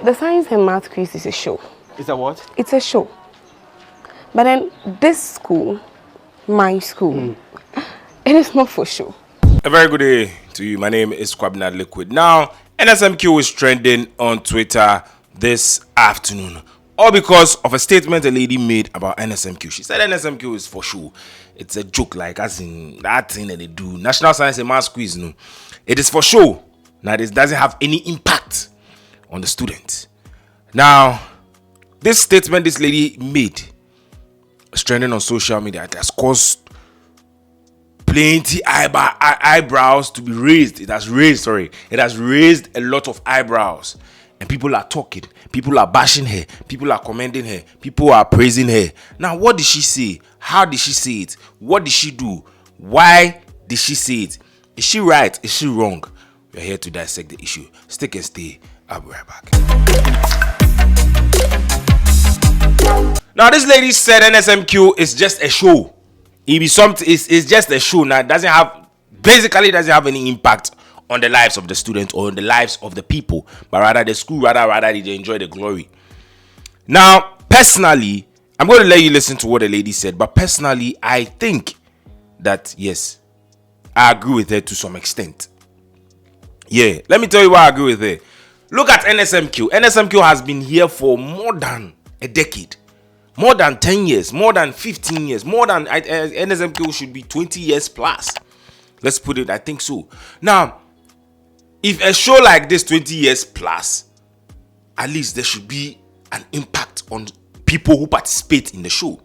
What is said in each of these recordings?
The science and math quiz is a show. It's a what? It's a show. But then this school, my school, it is not for show. A very good day to you. My name is Kwabena Liquid. Now, NSMQ is trending on Twitter this afternoon. All because of a statement a lady made about NSMQ. She said NSMQ is for show. It's a joke, like as in that thing that they do. National Science and Math Quiz, no. It is for show. Now, this doesn't have any impact on the students. Now, this statement this lady made is trending on social media. It has caused plenty eyebrows to be raised. It has raised a lot of eyebrows. And people are talking. People are bashing her. People are commending her. People are praising her. Now, what did she say? How did she say it? What did she do? Why did she say it? Is she right? Is she wrong? We're here to dissect the issue. Stick and stay. I'll be right back. Now, this lady said NSMQ is just a show. It be something. It's just a show. Now, it doesn't have any impact on the lives of the students or on the lives of the people, but rather the school, rather they enjoy the glory. Now, personally, I'm going to let you listen to what the lady said, but personally, I think that yes, I agree with her to some extent. Yeah, let me tell you why I agree with her. Look at NSMQ. NSMQ has been here for more than a decade, more than 10 years, more than 15 years, more than NSMQ should be 20 years plus. Let's put it, I think so. Now, if a show like this 20 years plus, at least there should be an impact on people who participate in the show.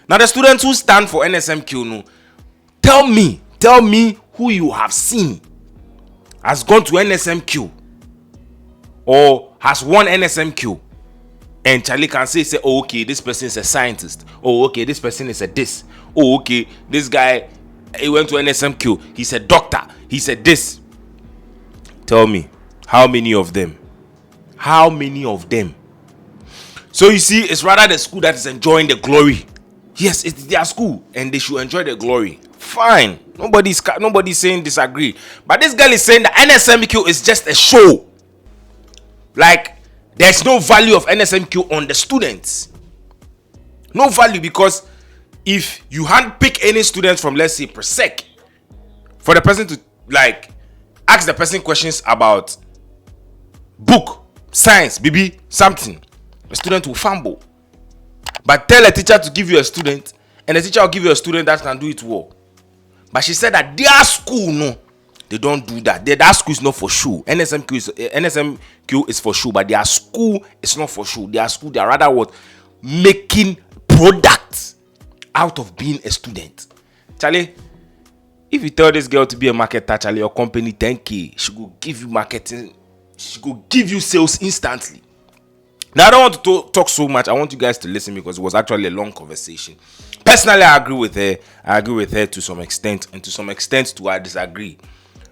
Now, the students who stand for NSMQ, no, tell me who you have seen has gone to NSMQ or has won NSMQ, and Charlie can say, oh, okay, this person is a scientist. Oh, okay, this person is a this. Oh, okay, this guy, he went to NSMQ. He's a doctor. He said this. Tell me, how many of them? How many of them? So you see, it's rather the school that is enjoying the glory. Yes, it's their school, and they should enjoy the glory. Fine. Nobody's saying disagree. But this girl is saying that NSMQ is just a show. Like, there's no value of NSMQ on the students. No value, because if you handpick any students from, let's say, Persec, for the person to, like, ask the person questions about book, science, BB, something, the student will fumble. But tell a teacher to give you a student, and the teacher will give you a student that can do it well. But she said that their school, no, they don't do that. That school is not for show. NSMQ is for show, but their school is not for show. Their school, they are rather what? Making products out of being a student. Charlie, if you tell this girl to be a marketer, Charlie, your company 10K, she will give you marketing, she will give you sales instantly. Now, I don't want to talk so much. I want you guys to listen because it was actually a long conversation. Personally, I agree with her. I agree with her to some extent, and to some extent too, I disagree.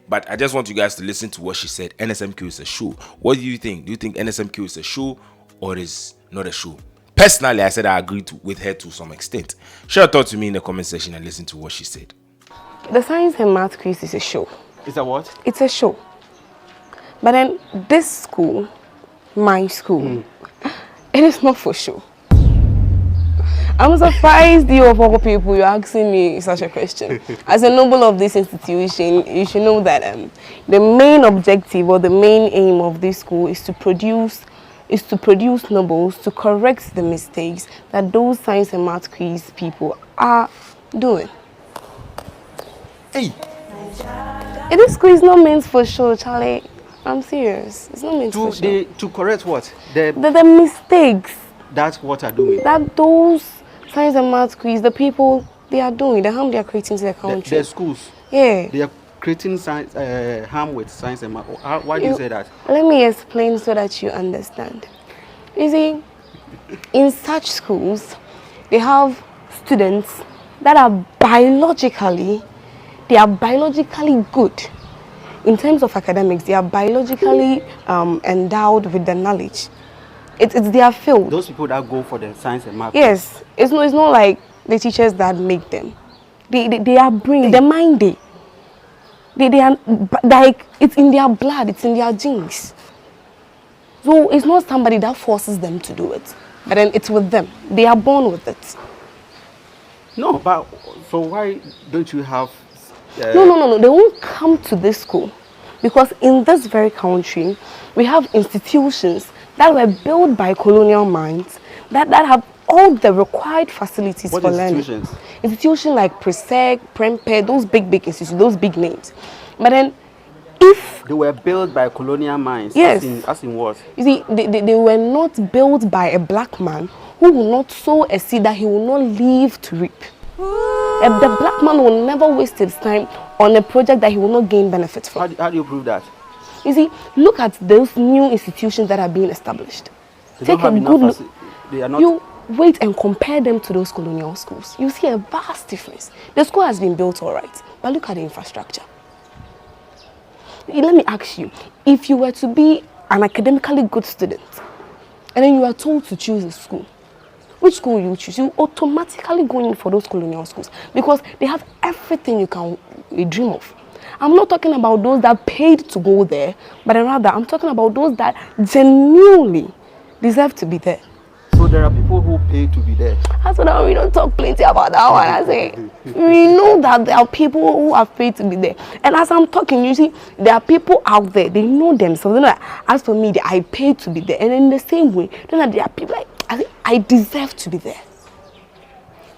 But I just want you guys to listen to what she said. NSMQ is a show. What do you think? Do you think NSMQ is a show or is not a show? Personally, I said I agree with her to some extent. Share your thoughts to me in the comment section and listen to what she said. The science and math quiz is a show. It's a what? It's a show. But then this school, my school, it is not for show. I'm surprised you of all people, you're asking me such a question. As a noble of this institution, you should know that the main objective or the main aim of this school is to produce nobles to correct the mistakes that those science and math quiz people are doing. Hey! This school is not meant for show, Charlie. I'm serious. It's not meant for show. To correct what? The mistakes. That's what are doing. That those science and math quiz, the people, they are doing, the harm they are creating to the country. The schools. Yeah. They are creating science, harm with science and math. Why do you say that? Let me explain so that you understand. You see, in such schools, they have students that are biologically good. In terms of academics, they are biologically endowed with the knowledge. It's their field. Those people that go for the science and math. Yes, it's not like the teachers that make them. They are bringing the mind. They are like, it's in their blood. It's in their genes. So it's not somebody that forces them to do it. But then it's with them. They are born with it. No, but so why don't you have... No. They won't come to this school. Because in this very country, we have institutions that were built by colonial minds that have all the required facilities for learning. Institutions like Presec, Prempeh, those big institutions, those big names. But then, if... They were built by colonial minds. Yes. As in what? You see, they were not built by a black man who will not sow a seed that he will not live to reap. The black man will never waste his time on a project that he will not gain benefit from. How do you prove that? You see, look at those new institutions that are being established. Take a good look. They are not... You wait and compare them to those colonial schools. You see a vast difference. The school has been built all right, but look at the infrastructure. Let me ask you, if you were to be an academically good student, and then you are told to choose a school, which school will you choose? You automatically go in for those colonial schools because they have everything you can dream of. I'm not talking about those that paid to go there, but rather I'm talking about those that genuinely deserve to be there. So there are people who pay to be there. That's what we don't talk plenty about that one. I say we know that there are people who have paid to be there. And as I'm talking, you see, there are people out there. They know themselves. They know that, as for me, I paid to be there. And in the same way, you know, there are people like I deserve to be there.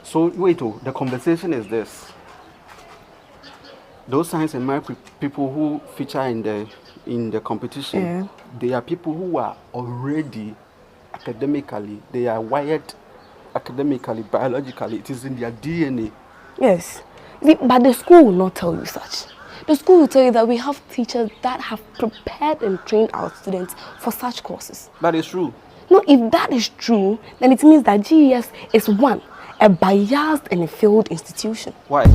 So wait, the conversation is this: those science and math people who feature in the competition, they are people who are already academically, they are wired academically, biologically. It is in their DNA. Yes, but the school will not tell you such. The school will tell you that we have teachers that have prepared and trained our students for such courses. That is true. No, if that is true, then it means that GES is a biased and a failed institution. Why?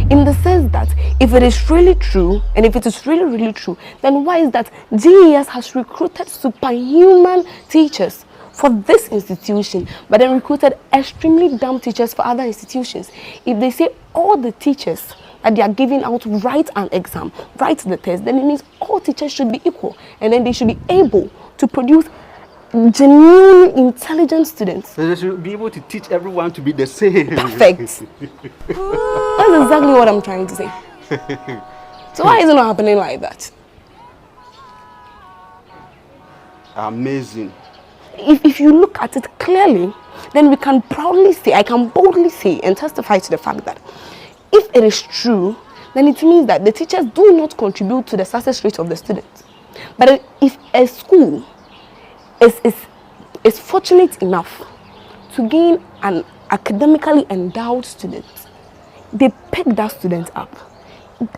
In the sense that if it is really true, and if it is really true, then why is that GES has recruited superhuman teachers for this institution, but then recruited extremely dumb teachers for other institutions? If they say all the teachers that they are giving out write an exam, write the test, then it means all teachers should be equal, and then they should be able to produce genuinely intelligent students. So they should be able to teach everyone to be the same. Perfect. That's exactly what I'm trying to say. So why is it not happening like that? Amazing. If you look at it clearly, then we can proudly say, I can boldly say and testify to the fact that if it is true, then it means that the teachers do not contribute to the success rate of the students. But if a school is fortunate enough to gain an academically endowed student, they pick that student up,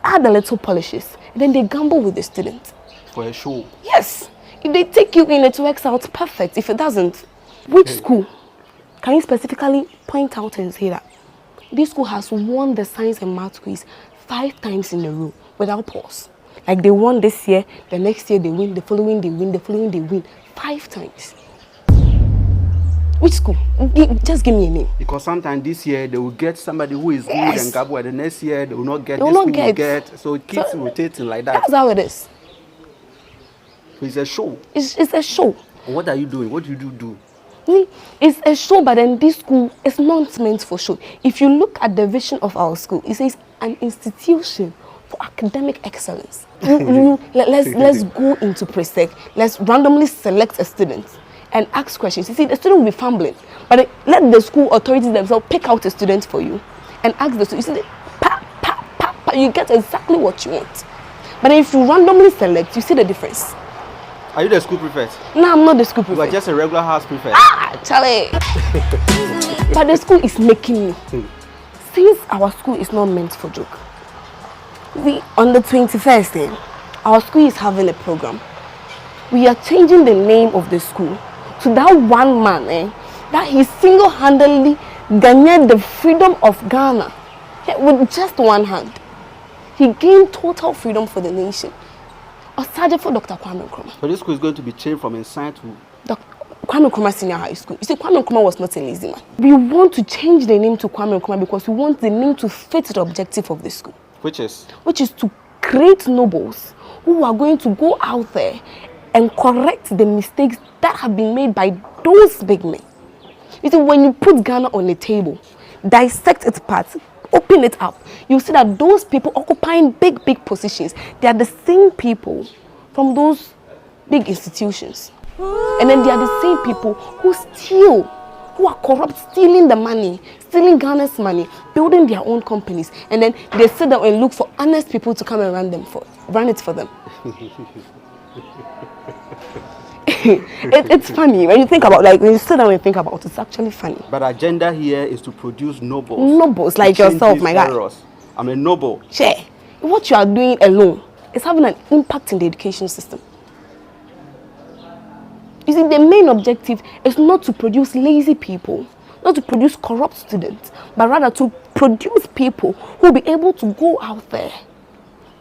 add a little polishes, and then they gamble with the student. For a show? Yes. If they take you in, it works out perfect. If it doesn't, which school? Can you specifically point out and say that this school has won the science and math quiz 5 times in a row without pause? Like they won this year, the next year they win, the following they win, the following they win. 5 times. Which school? Just give me a name. Because sometimes this year they will get somebody who is good and gabble, and the next year they will not get. So it keeps rotating like that. That's how it is. So it's a show. It's a show. And what are you doing? What do you do? It's a show, but then this school is not meant for show. If you look at the vision of our school, it says an institution for academic excellence. Let's go into Presec. Let's randomly select a student and ask questions. You see, the student will be fumbling, but let the school authorities themselves pick out a student for you and ask the student. You see, you get exactly what you want. But if you randomly select, you see the difference. Are you the school prefect? No, I'm not the school prefect. You are just a regular house prefect. Charlie. But the school is making me. Since our school is not meant for joke. See, on the 21st, our school is having a program. We are changing the name of the school to that one man, that he single-handedly gained the freedom of Ghana with just one hand. He gained total freedom for the nation. A sergeant for Dr. Kwame Nkrumah. So this school is going to be changed from Inside to Kwame Nkrumah Senior High School. You see, Kwame Nkrumah was not a lazy man. We want to change the name to Kwame Nkrumah because we want the name to fit the objective of the school. Which is? Which is to create nobles who are going to go out there and correct the mistakes that have been made by those big men. You see, when you put Ghana on the table, dissect its parts, open it up, you see that those people occupying big positions, they are the same people from those big institutions. And then they are the same people who steal, who are corrupt, stealing the money, stealing Ghana's money, building their own companies, and then they sit down and look for honest people to come and run it for them. It's funny when you think about, like, when you sit down and think about it, it's actually funny. But agenda here is to produce nobles. Nobles like yourself, my guy. I'm a noble. Share. What you are doing alone is having an impact in the education system. You see, the main objective is not to produce lazy people, not to produce corrupt students, but rather to produce people who will be able to go out there,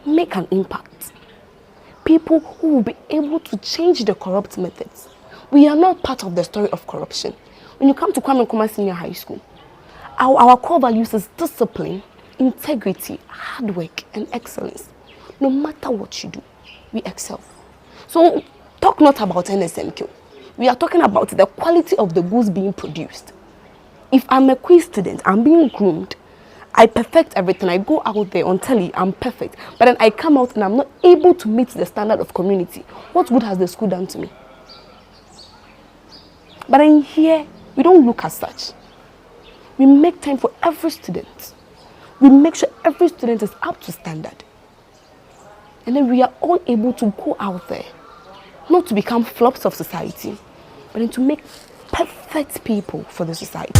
make an impact. People who will be able to change the corrupt methods. We are not part of the story of corruption. When you come to Kwabena Nkrumah Senior High School, our core values is discipline, integrity, hard work, and excellence. No matter what you do, we excel. So talk not about NSMQ. We are talking about the quality of the goods being produced. If I'm a quiz student, I'm being groomed, I perfect everything. I go out there on telly, I'm perfect. But then I come out and I'm not able to meet the standard of community. What good has the school done to me? But in here, we don't look as such. We make time for every student. We make sure every student is up to standard. And then we are all able to go out there, not to become flops of society, but then to make perfect people for the society.